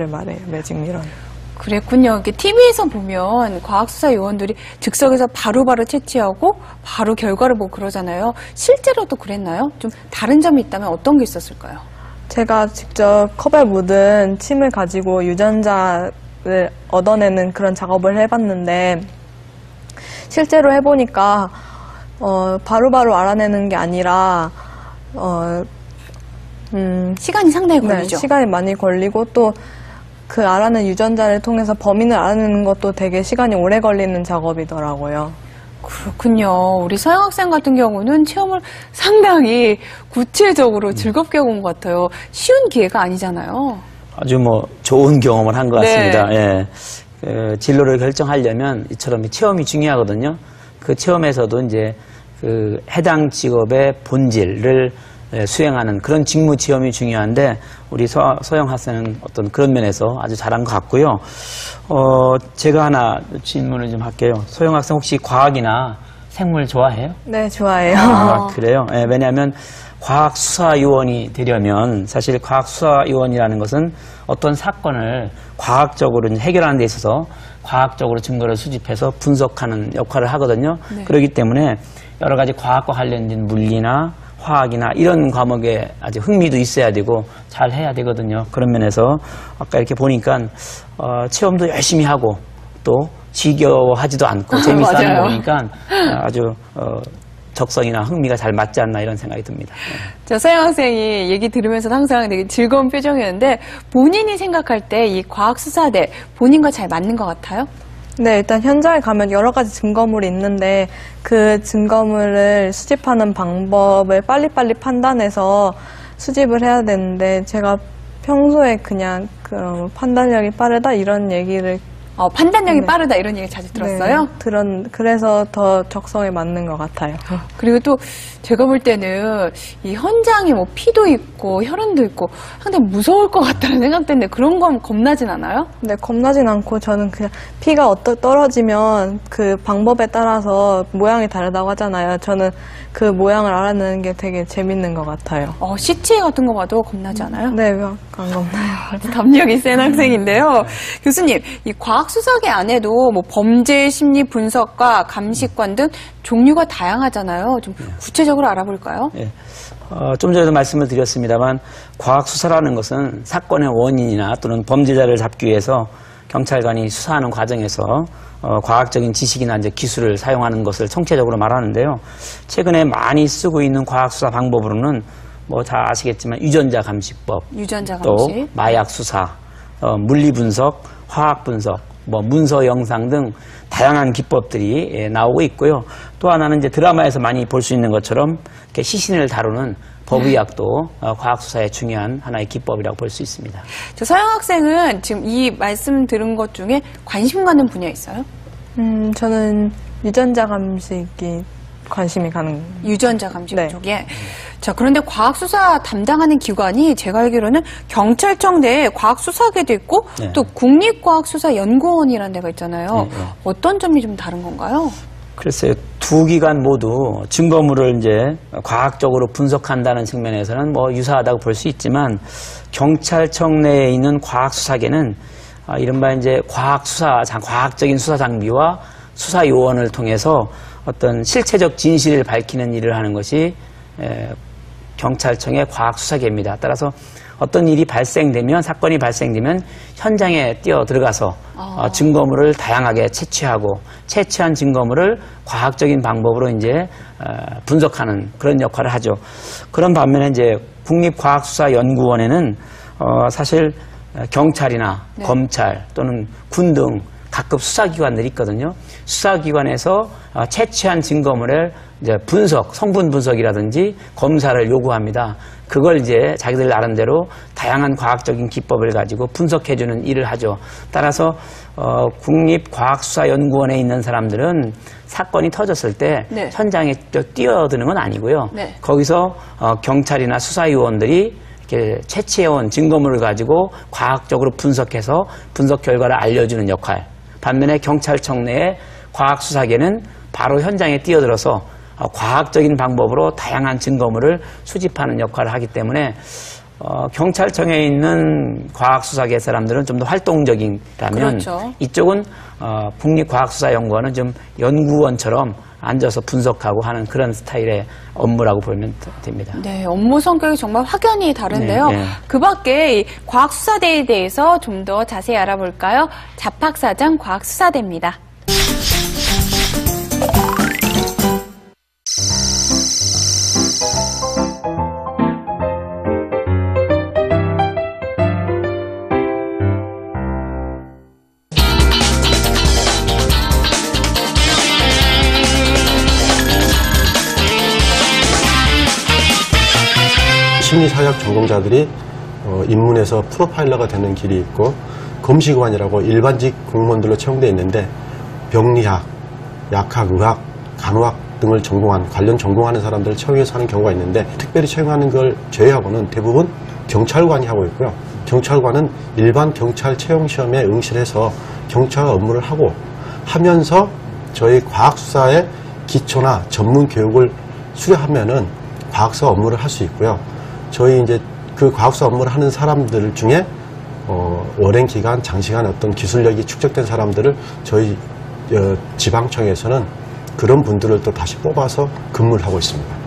말해요. 매직 미러. 그랬군요. 이렇게 TV에서 보면 과학수사 요원들이 즉석에서 바로바로 채취하고 바로 결과를 보고 그러잖아요. 실제로도 그랬나요? 좀 다른 점이 있다면 어떤 게 있었을까요? 제가 직접 컵에 묻은 침을 가지고 유전자를 얻어내는 그런 작업을 해봤는데 실제로 해보니까 바로바로 알아내는 게 아니라 시간이 상당히 걸리죠. 네, 시간이 많이 걸리고 또 그 알아낸 유전자를 통해서 범인을 알아내는 것도 되게 시간이 오래 걸리는 작업이더라고요. 그렇군요. 우리 서영 학생 같은 경우는 체험을 상당히 구체적으로 즐겁게 해본 것 같아요. 쉬운 기회가 아니잖아요. 아주 뭐 좋은 경험을 한 것 네. 같습니다. 예. 그 진로를 결정하려면 이처럼 체험이 중요하거든요. 그 체험에서도 이제 그 해당 직업의 본질을 수행하는 그런 직무 체험이 중요한데 우리 서영 학생은 어떤 그런 면에서 아주 잘한 것 같고요. 제가 하나 질문을 좀 할게요. 서영 학생 혹시 과학이나 생물 좋아해요? 네, 좋아해요. 아, 그래요? 네, 왜냐하면 과학수사요원이 되려면 사실 과학수사요원이라는 것은 어떤 사건을 과학적으로 해결하는 데 있어서 과학적으로 증거를 수집해서 분석하는 역할을 하거든요. 네. 그렇기 때문에 여러 가지 과학과 관련된 물리나 화학이나 이런 과목에 아주 흥미도 있어야 되고 잘 해야 되거든요. 그런 면에서 아까 이렇게 보니까 체험도 열심히 하고 또 지겨워하지도 않고 재미있어 하는 거 보니까 아주 적성이나 흥미가 잘 맞지 않나 이런 생각이 듭니다. 자, 서영 학생이 얘기 들으면서 항상 되게 즐거운 표정이었는데 본인이 생각할 때 이 과학수사대 본인과 잘 맞는 것 같아요? 네, 일단 현장에 가면 여러 가지 증거물이 있는데 그 증거물을 수집하는 방법을 빨리빨리 판단해서 수집을 해야 되는데 제가 평소에 그냥 판단력이 빠르다 이런 얘기를 판단력이 네. 빠르다 이런 얘기 자주 들었어요? 네, 그래서 더 적성에 맞는 것 같아요. 그리고 또 제가 볼 때는 이 현장에 뭐 피도 있고 혈흔도 있고 상당히 무서울 것 같다는 생각되는데 그런 건 겁나진 않아요? 네, 겁나진 않고 저는 그냥 피가 떨어지면 그 방법에 따라서 모양이 다르다고 하잖아요. 저는 그 모양을 알아내는 게 되게 재밌는 것 같아요. 시체 같은 거 봐도 겁나지 않아요? 네, 안 겁나요. 담력이 센 학생인데요. 교수님, 이 과학수사계 안에도 뭐 범죄 심리 분석과 감식관 등 종류가 다양하잖아요. 좀 구체적으로 알아볼까요? 예. 좀 전에도 말씀을 드렸습니다만 과학수사라는 것은 사건의 원인이나 또는 범죄자를 잡기 위해서 경찰관이 수사하는 과정에서 과학적인 지식이나 이제 기술을 사용하는 것을 총체적으로 말하는데요. 최근에 많이 쓰고 있는 과학수사 방법으로는 뭐 다 아시겠지만 유전자 감식법, 또 마약 수사, 물리 분석, 화학 분석, 뭐 문서 영상 등 다양한 기법들이 나오고 있고요. 또 하나는 이제 드라마에서 많이 볼 수 있는 것처럼 이렇게 시신을 다루는 법의학도 과학수사의 중요한 하나의 기법이라고 볼 수 있습니다. 저 서영 학생은 지금 이 말씀 들은 것 중에 관심 가는 분야 있어요? 저는 유전자 감식이 관심이 가는. 유전자 감식 네. 쪽에. 자, 그런데 과학수사 담당하는 기관이 제가 알기로는 경찰청 내에 과학수사계도 있고 네. 또 국립과학수사연구원이라는 데가 있잖아요. 네. 어떤 점이 좀 다른 건가요? 글쎄요, 두 기관 모두 증거물을 이제 과학적으로 분석한다는 측면에서는 뭐 유사하다고 볼 수 있지만 경찰청 내에 있는 과학수사계는 이른바 이제 과학적인 수사 장비와 수사 요원을 통해서 어떤 실체적 진실을 밝히는 일을 하는 것이 경찰청의 과학수사계입니다. 따라서 어떤 일이 발생되면, 사건이 발생되면 현장에 뛰어 들어가서 증거물을 다양하게 채취하고 채취한 증거물을 과학적인 방법으로 이제 분석하는 그런 역할을 하죠. 그런 반면에 이제 국립과학수사연구원에는 사실 경찰이나 네. 검찰 또는 군 등 각급 수사기관들이 있거든요. 수사기관에서 채취한 증거물을 이제 성분 분석이라든지 검사를 요구합니다. 그걸 이제 자기들 나름대로 다양한 과학적인 기법을 가지고 분석해주는 일을 하죠. 따라서 국립과학수사연구원에 있는 사람들은 사건이 터졌을 때 네. 현장에 뛰어드는 건 아니고요. 네. 거기서 경찰이나 수사요원들이 이렇게 채취해온 증거물을 가지고 과학적으로 분석해서 분석 결과를 알려주는 역할. 반면에 경찰청 내의 과학수사계는 바로 현장에 뛰어들어서 과학적인 방법으로 다양한 증거물을 수집하는 역할을 하기 때문에 경찰청에 있는 과학수사계 사람들은 좀 더 활동적이라면 그렇죠. 이쪽은 국립과학수사연구원은 좀 연구원처럼 앉아서 분석하고 하는 그런 스타일의 업무라고 보면 됩니다. 네, 업무 성격이 정말 확연히 다른데요. 네, 네. 그 밖에 이 과학수사대에 대해서 좀 더 자세히 알아볼까요? 자팍사장 과학수사대입니다. 심리사회학 전공자들이 입문해서 프로파일러가 되는 길이 있고 검시관이라고 일반직 공무원들로 채용되어 있는데 병리학, 약학, 의학, 간호학 등을 관련 전공하는 사람들을 채용해서 하는 경우가 있는데 특별히 채용하는 걸 제외하고는 대부분 경찰관이 하고 있고요. 경찰관은 일반 경찰 채용시험에 응시해서 경찰 업무를 하면서 저희 과학수사의 기초나 전문 교육을 수료하면은 과학수사 업무를 할 수 있고요. 저희 이제 그 과학수사 업무를 하는 사람들 중에 오랜 기간, 장시간 어떤 기술력이 축적된 사람들을 저희 지방청에서는 그런 분들을 또 다시 뽑아서 근무를 하고 있습니다.